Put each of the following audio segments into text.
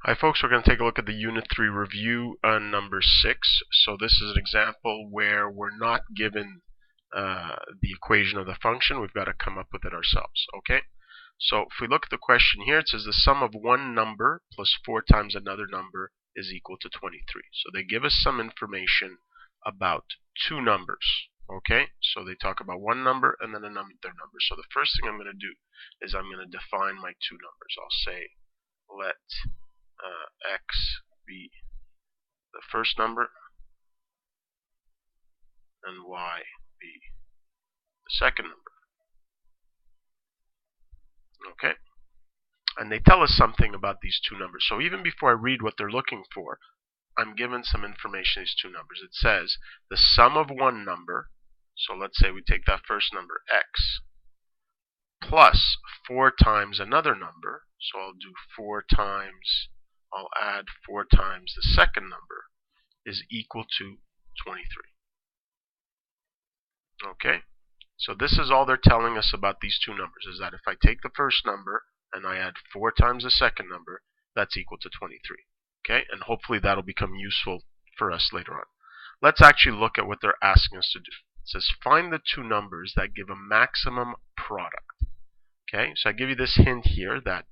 Hi folks, we're going to take a look at the Unit 3 review on number 6. So this is an example where we're not given the equation of the function. We've got to come up with it ourselves. Okay. So if we look at the question here, it says the sum of one number plus 4 times another number is equal to 23. So they give us some information about two numbers. Okay, so they talk about one number and then another number. So the first thing I'm going to do is I'm going to define my two numbers. I'll say let x be the first number and y be the second number. Okay, and they tell us something about these two numbers. So even before I read what they're looking for, I'm given some information, these two numbers. It says the sum of one number, so let's say we take that first number, x, plus 4 times another number, so I'll do 4 times, I'll add 4 times the second number, is equal to 23. Okay, so this is all they're telling us about these two numbers, is that if I take the first number and I add 4 times the second number, that's equal to 23. Okay, and hopefully that'll become useful for us later on. Let's actually look at what they're asking us to do. It says find the two numbers that give a maximum product. Okay, so I give you this hint here that,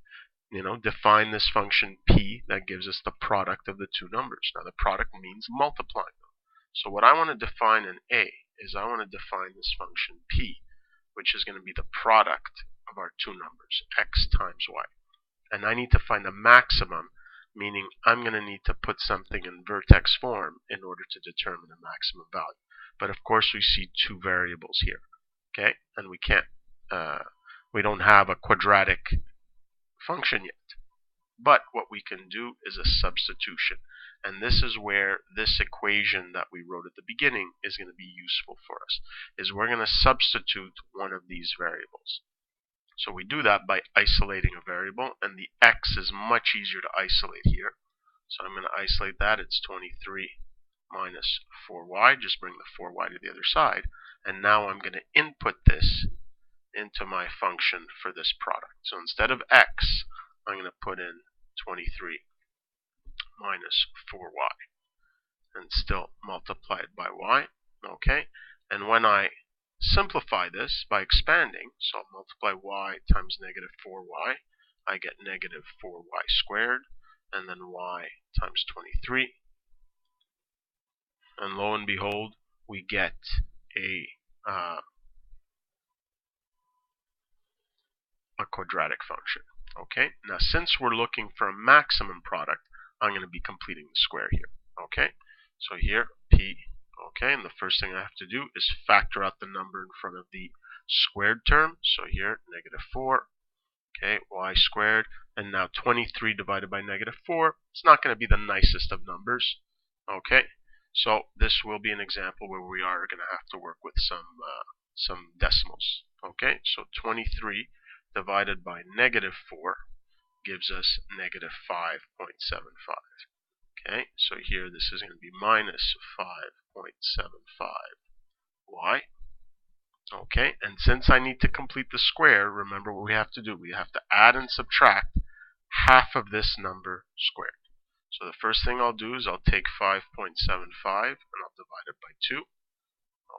define this function p that gives us the product of the two numbers. Now the product means multiplying them. So what I want to define in A is I want to define this function p, which is going to be the product of our two numbers, x times y. And I need to find the maximum, meaning I'm going to need to put something in vertex form in order to determine the maximum value. But of course we see two variables here, okay? And we don't have a quadratic function yet. But what we can do is a substitution. And this is where this equation that we wrote at the beginning is going to be useful for us, is we're going to substitute one of these variables. So we do that by isolating a variable, and the x is much easier to isolate here. So I'm going to isolate that. It's 23 minus 4y. Just bring the 4y to the other side. And now I'm going to input this into my function for this product. So instead of x, I'm going to put in 23 minus 4y and still multiply it by y. Okay, and when I simplify this by expanding, so I'll multiply y times negative 4y, I get negative 4y squared, and then y times 23, and lo and behold, we get a quadratic function. Okay, now since we're looking for a maximum product, I'm going to be completing the square here. Okay, so here p. Okay, and the first thing I have to do is factor out the number in front of the squared term. So here negative 4. Okay, y squared, and now 23 divided by negative 4. It's not going to be the nicest of numbers. Okay, so this will be an example where we are going to have to work with some decimals. Okay, so 23 divided by negative 4 gives us negative 5.75. Okay, so here this is going to be minus 5.75y. Okay, and since I need to complete the square, remember what we have to do. We have to add and subtract half of this number squared. So the first thing I'll do is I'll take 5.75 and I'll divide it by 2.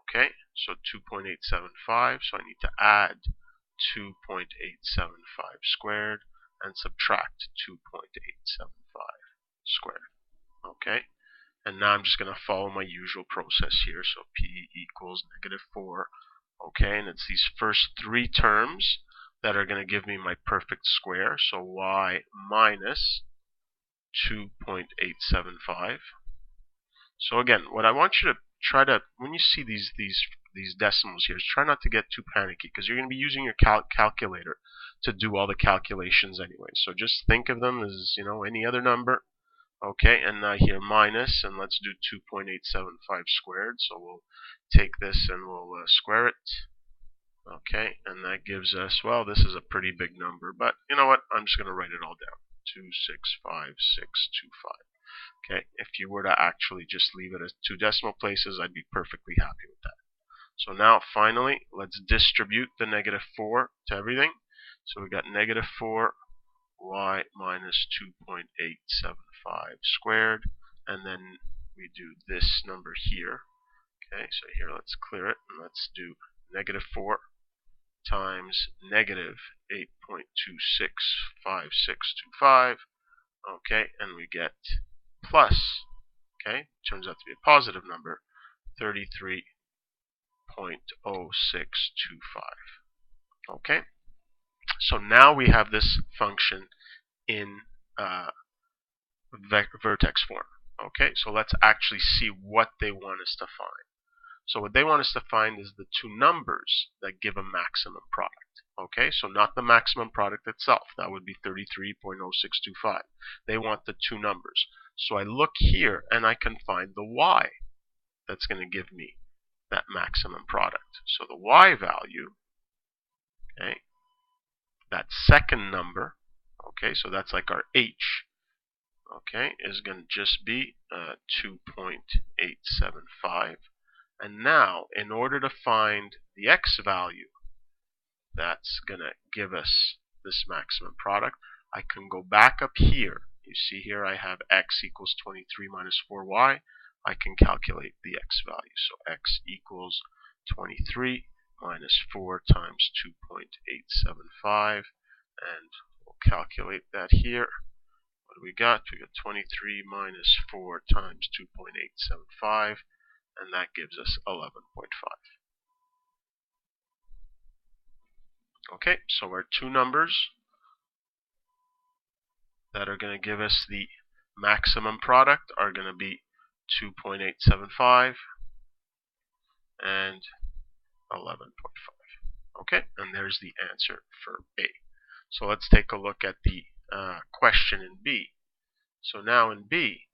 Okay, so 2.875, so I need to add 2.875 squared and subtract 2.875 squared. Okay, and now I'm just going to follow my usual process here. So p equals negative 4. Okay, and it's these first three terms that are going to give me my perfect square. So y minus 2.875. So again, what I want you to try to, when you see these decimals here, is try not to get too panicky, because you're going to be using your calculator to do all the calculations anyway. So just think of them as, any other number. Okay, and now here minus, and let's do 2.875 squared. So we'll take this and we'll square it. Okay, and that gives us, well, this is a pretty big number, but you know what? I'm just going to write it all down. 265,625. Okay, if you were to actually just leave it as 2 decimal places, I'd be perfectly happy with that. So now, finally, let's distribute the negative 4 to everything. So we got negative 4 y minus 2.875 squared, and then we do this number here. Okay, so here let's clear it, and let's do negative 4 times negative 8.265625. Okay, and we get plus, okay, turns out to be a positive number, 33.0625. Okay, so now we have this function in vertex form. Okay, so let's actually see what they want us to find. So what they want us to find is the two numbers that give a maximum product. Okay, so not the maximum product itself. That would be 33.0625. They want the two numbers. So I look here and I can find the y that's going to give me that maximum product. So the y value, okay, that second number, okay, so that's like our h, okay, is going to just be 2.875. And now, in order to find the x value that's going to give us this maximum product, I can go back up here. You see here I have x equals 23 minus 4y. I can calculate the x value. So x equals 23 minus 4 times 2.875. And we'll calculate that here. What do we got? We got 23 minus 4 times 2.875. And that gives us 11.5. Okay, so our two numbers that are going to give us the maximum product are going to be 2.875 and 11.5. Okay, and there's the answer for A. So let's take a look at the question in B. So now in B,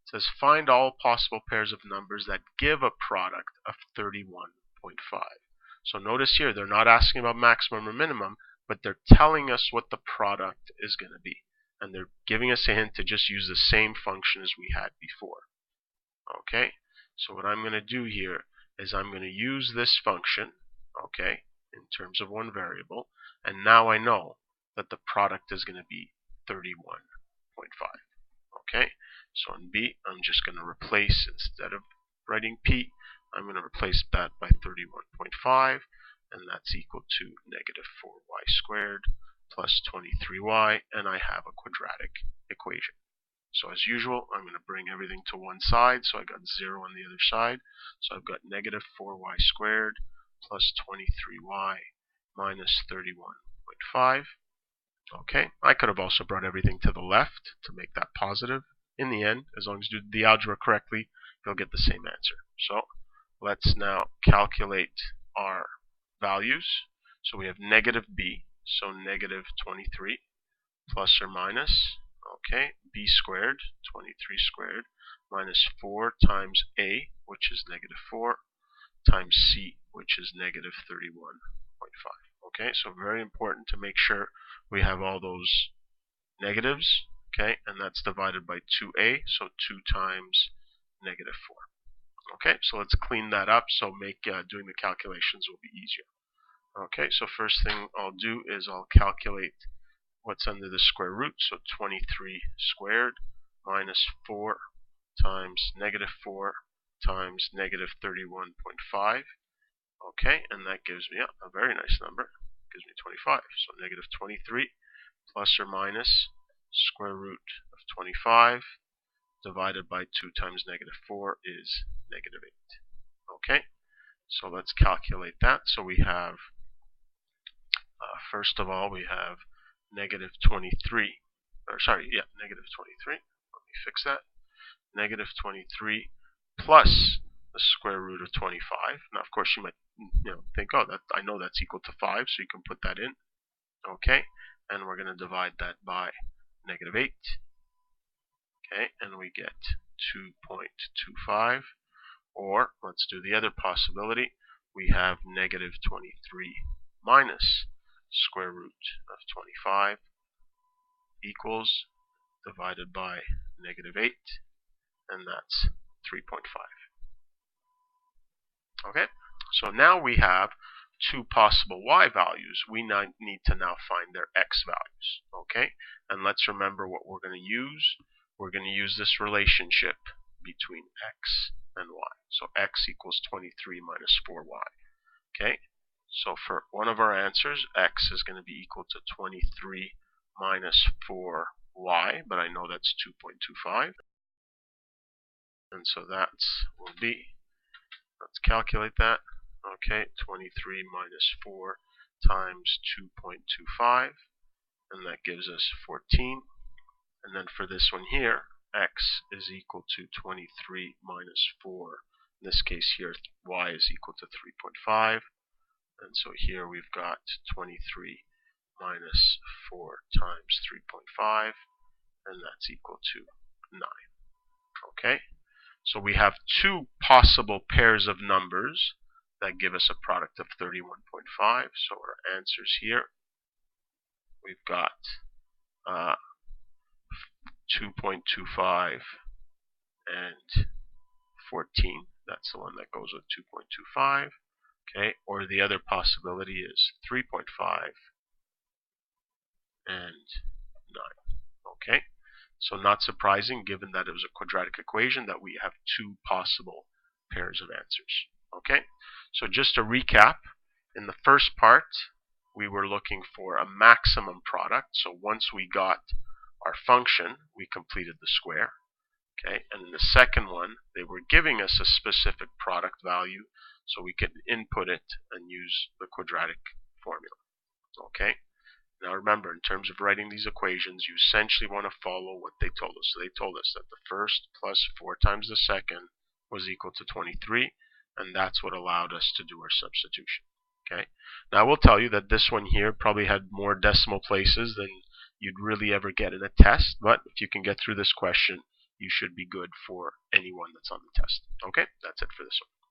it says find all possible pairs of numbers that give a product of 31.5. So notice here they're not asking about maximum or minimum, but they're telling us what the product is going to be. And they're giving us a hint to just use the same function as we had before. Okay, so what I'm going to do here is I'm going to use this function, okay, in terms of one variable, and now I know that the product is going to be 31.5. Okay, so in B, I'm just going to replace, instead of writing P, I'm going to replace that by 31.5, and that's equal to negative 4y squared plus 23y, and I have a quadratic equation. So as usual, I'm going to bring everything to one side, so I got 0 on the other side. So I've got negative 4y squared plus 23y minus 31.5. Okay, I could have also brought everything to the left to make that positive. In the end, as long as you do the algebra correctly, you'll get the same answer. So let's now calculate our values. So we have negative b, so negative 23 plus or minus, okay, b squared, 23 squared, minus 4 times a, which is negative 4, times c, which is negative 31.5. Okay, so very important to make sure we have all those negatives, okay, and that's divided by 2a, so 2 times negative 4. Okay, so let's clean that up so doing the calculations will be easier. Okay, so first thing I'll do is I'll calculate what's under the square root, so 23 squared minus 4 times negative 4 times negative 31.5. Okay, and that gives me a very nice number. It gives me 25. So negative 23 plus or minus square root of 25 divided by 2 times negative 4 is negative 8. Okay, so let's calculate that. So we have, first of all, we have negative 23, negative 23. Let me fix that. Negative 23 plus the square root of 25. Now, of course, you might think, oh, I know that's equal to 5, so you can put that in. Okay, and we're going to divide that by negative 8. Okay, and we get 2.25. Or, let's do the other possibility. We have negative 23 minus square root of 25 equals divided by negative 8, and that's 3.5. Okay, so now we have two possible y values, we need to now find their x values. Okay? And let's remember what we're going to use. We're going to use this relationship between x and y. So x equals 23 minus 4y. Okay? So for one of our answers, x is going to be equal to 23 minus 4y, but I know that's 2.25. And so that will be, let's calculate that. Okay, 23 minus 4 times 2.25, and that gives us 14. And then for this one here, x is equal to 23 minus 4. In this case here, y is equal to 3.5. And so here we've got 23 minus 4 times 3.5, and that's equal to 9. Okay? So we have two possible pairs of numbers that give us a product of 31.5. So our answers here, we've got 2.25 and 14. That's the one that goes with 2.25. Okay, or the other possibility is 3.5 and 9. Okay, so not surprising given that it was a quadratic equation that we have two possible pairs of answers. Okay, so just to recap, in the first part we were looking for a maximum product. So once we got our function, we completed the square. Okay, and in the second one, they were giving us a specific product value, so we could input it and use the quadratic formula. Okay, now remember, in terms of writing these equations, you essentially want to follow what they told us. So they told us that the first plus 4 times the second was equal to 23, and that's what allowed us to do our substitution. Okay, now I will tell you that this one here probably had more decimal places than you'd really ever get in a test, but if you can get through this question, you should be good for anyone that's on the test. Okay, that's it for this one.